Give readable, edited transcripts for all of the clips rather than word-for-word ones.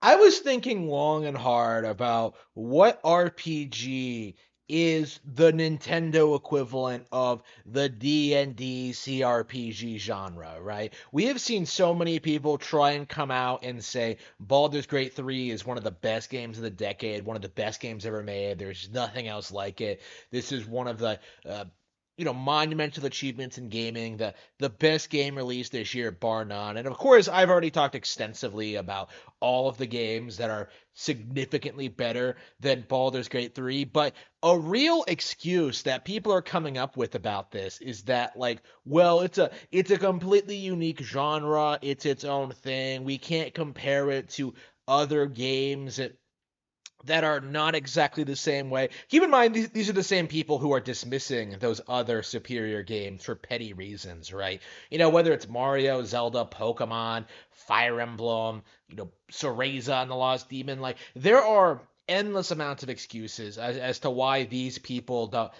I was thinking long and hard about what RPG is the Nintendo equivalent of the D&D CRPG genre, right? We have seen so many people try and come out and say Baldur's Gate 3 is one of the best games of the decade, one of the best games ever made. There's nothing else like it. This is one of the monumental achievements in gaming, the best game released this year, bar none. And of course, I've already talked extensively about all of the games that are significantly better than Baldur's Gate 3, but a real excuse that people are coming up with about this is that like, well, it's a completely unique genre, it's its own thing. We can't compare it to other games that are not exactly the same way. Keep in mind, these are the same people who are dismissing those other superior games for petty reasons, right? Whether it's Mario, Zelda, Pokemon, Fire Emblem, Cereza and the Lost Demon, like, there are endless amounts of excuses as to why these people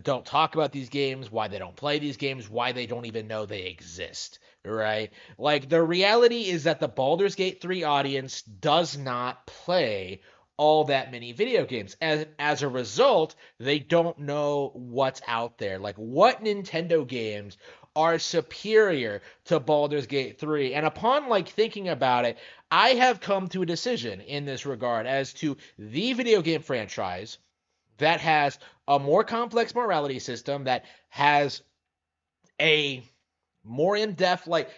don't talk about these games, why they don't play these games, why they don't even know they exist, right? Like, the reality is that the Baldur's Gate 3 audience does not play all that many video games. As a result, they don't know what's out there. Like, what Nintendo games are superior to Baldur's Gate 3? And upon like thinking about it, I have come to a decision in this regard as to the video game franchise that has a more complex morality system, that has a more in depth, like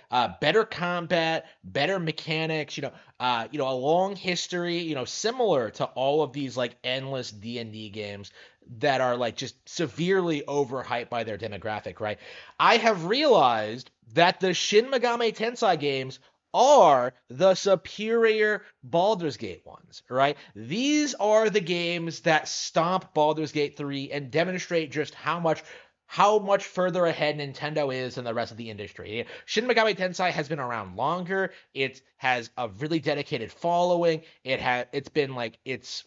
better combat, better mechanics, a long history, similar to all of these like endless D&D games that are like just severely overhyped by their demographic, right? I have realized that the Shin Megami Tensei games are the superior Baldur's Gate ones, right? These are the games that stomp Baldur's Gate 3 and demonstrate just how much further ahead Nintendo is than the rest of the industry. Shin Megami Tensei has been around longer. It has a really dedicated following. It's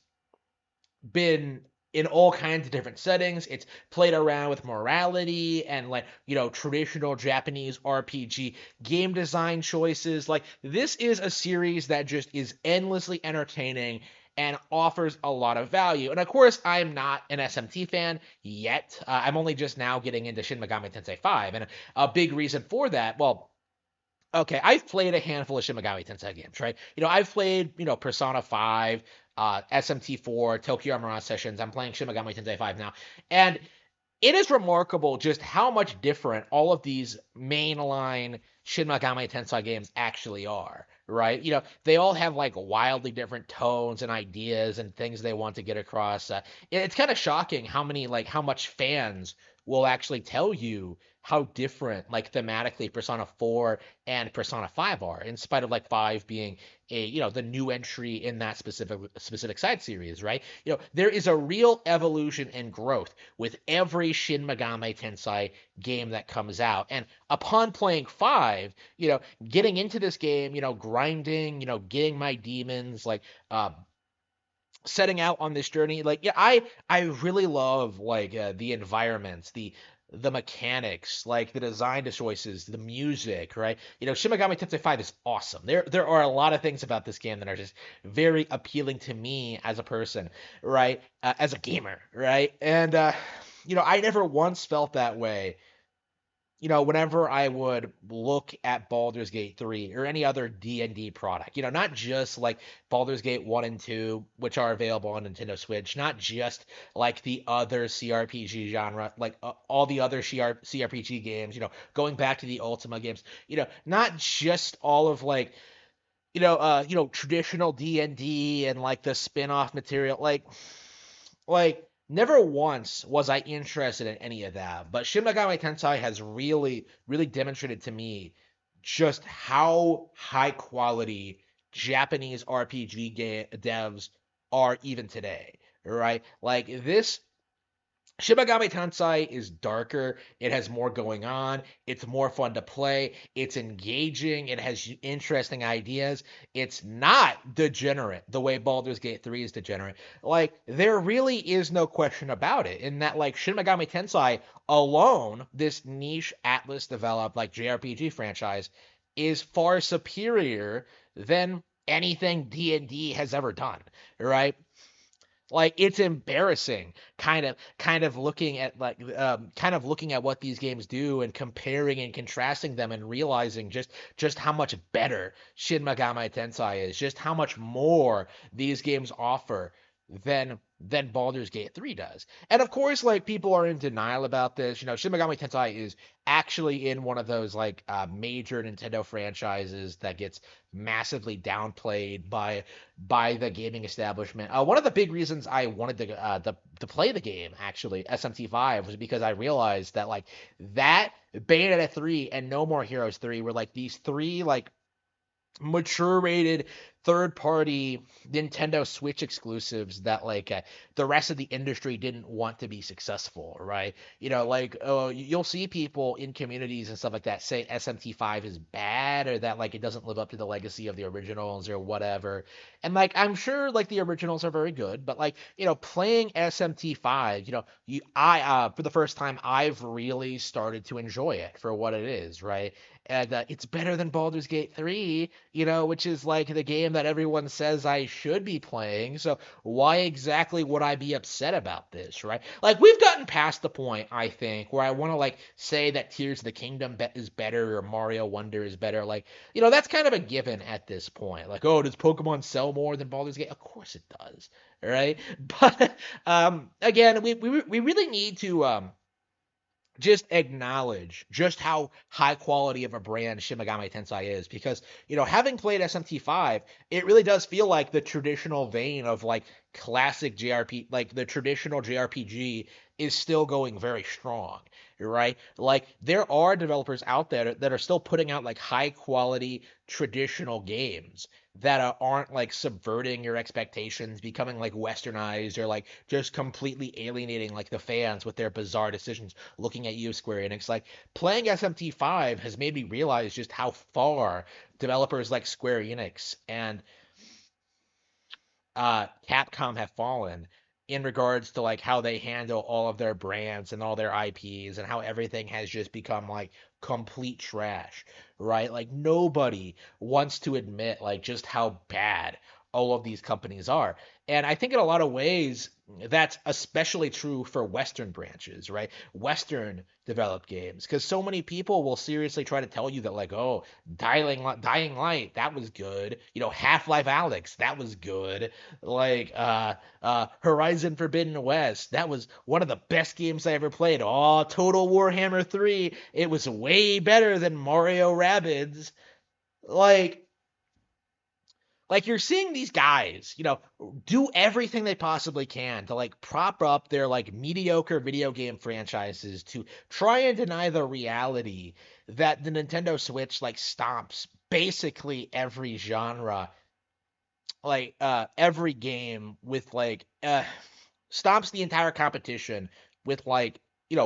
been in all kinds of different settings. It's played around with morality and like, traditional Japanese RPG game design choices. Like, this is a series that just is endlessly entertaining and offers a lot of value. And of course, I'm not an SMT fan yet. I'm only just now getting into Shin Megami Tensei 5. And a big reason for that, well, okay, I've played a handful of Shin Megami Tensei games, right? I've played, Persona 5, SMT4, Tokyo Mirage Sessions. I'm playing Shin Megami Tensei 5 now. And it is remarkable just how much different all of these mainline Shin Megami Tensei games actually are, right? They all have like wildly different tones and ideas and things they want to get across. It's kind of shocking how much fans will actually tell you how different, like, thematically Persona 4 and Persona 5 are, in spite of like 5 being the new entry in that specific side series, right? There is a real evolution and growth with every Shin Megami Tensei game that comes out. And upon playing 5, getting into this game, grinding, getting my demons, like, setting out on this journey, like, yeah, I really love like the environments, the mechanics, like the design choices, the music, right? Shin Megami Tensei 5 is awesome. There are a lot of things about this game that are just very appealing to me as a person, right? As a gamer, right? And I never once felt that way, whenever I would look at Baldur's Gate 3 or any other D&D product, not just like Baldur's Gate 1 and 2, which are available on Nintendo Switch, not just like the other CRPG genre, like all the other CRPG games, going back to the Ultima games, not just all of like, traditional D&D and like the spin-off material, like, never once was I interested in any of that. But Shin Megami Tensei has really, really demonstrated to me just how high quality Japanese RPG devs are even today, right? Like, this Shin Megami Tensei is darker. It has more going on. It's more fun to play. It's engaging. It has interesting ideas. It's not degenerate the way Baldur's Gate 3 is degenerate. Like, there really is no question about it. In that, like, Shin Megami Tensei alone, this niche Atlas developed, like, JRPG franchise, is far superior than anything D&D has ever done, right? Like it's embarrassing kind of looking at kind of looking at what these games do and comparing and contrasting them and realizing just how much better Shin Megami Tensei is, just how much more these games offer than Baldur's Gate 3 does. And of course, like people are in denial about this. Shin Megami Tensei is actually in one of those major Nintendo franchises that gets massively downplayed by the gaming establishment. One of the big reasons I wanted to play the game, actually, SMT5, was because I realized that that Bayonetta 3 and No More Heroes 3 were these three mature rated third party Nintendo Switch exclusives that the rest of the industry didn't want to be successful, right? You'll see people in communities and stuff like that say SMT5 is bad or that it doesn't live up to the legacy of the originals or whatever. And I'm sure the originals are very good, but playing SMT5, I for the first time I've really started to enjoy it for what it is, right? And it's better than Baldur's Gate 3, which is the game that everyone says I should be playing. So why exactly would I be upset about this, right? We've gotten past the point, I think, where I want to say that Tears of the Kingdom is better or Mario Wonder is better. That's kind of a given at this point. Oh, does Pokemon sell more than Baldur's Gate? Of course it does, right? But again, we really need to just acknowledge just how high quality of a brand Shin Megami Tensei is, because having played SMT5, it really does feel like the traditional vein of classic JRP, the traditional JRPG is still going very strong, right? There are developers out there that are still putting out high quality traditional games that aren't subverting your expectations, becoming westernized, or just completely alienating the fans with their bizarre decisions. Looking at you, Square Enix, playing SMT5 has made me realize just how far developers like Square Enix and Capcom have fallen in regards to how they handle all of their brands and all their IPs, and how everything has just become complete trash, right? Nobody wants to admit just how bad all of these companies are. And I think in a lot of ways that's especially true for Western branches, right? Western developed games, because so many people will seriously try to tell you that oh, Dying Light, that was good. Half-Life Alyx, that was good. Horizon Forbidden West, that was one of the best games I ever played. Oh, Total Warhammer 3, it was way better than Mario Rabbids. Like you're seeing these guys, do everything they possibly can to prop up their mediocre video game franchises to try and deny the reality that the Nintendo Switch stomps basically every genre, every game with stops the entire competition with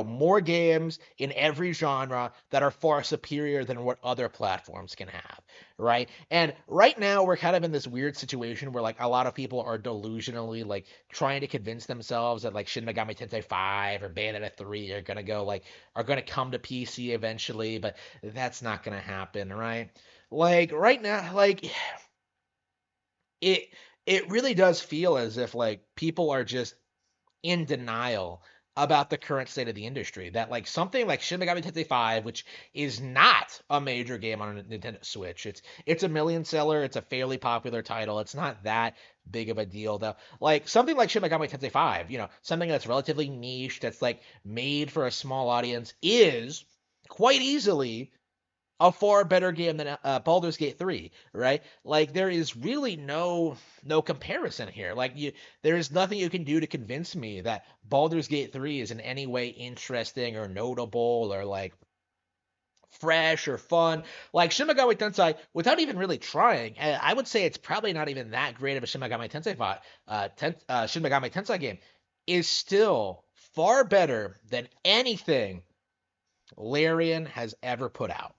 more games in every genre that are far superior than what other platforms can have, right? And right now we're kind of in this weird situation where a lot of people are delusionally trying to convince themselves that Shin Megami Tensei 5 or Bayonetta 3 are gonna go are gonna come to PC eventually, but that's not gonna happen, right? Right now, it it really does feel as if people are just in denial about the current state of the industry. That something like Shin Megami Tensei 5, which is not a major game on a Nintendo Switch. It's a million seller, it's a fairly popular title. It's not that big of a deal though. Something like Shin Megami Tensei 5, something that's relatively niche, that's made for a small audience, is quite easily a far better game than Baldur's Gate 3, right? There is really no comparison here. There is nothing you can do to convince me that Baldur's Gate 3 is in any way interesting or notable or fresh or fun. Shin Megami Tensei, without even really trying, I would say it's probably not even that great of a Shin Megami Tensei Shin Megami Tensei game, is still far better than anything Larian has ever put out.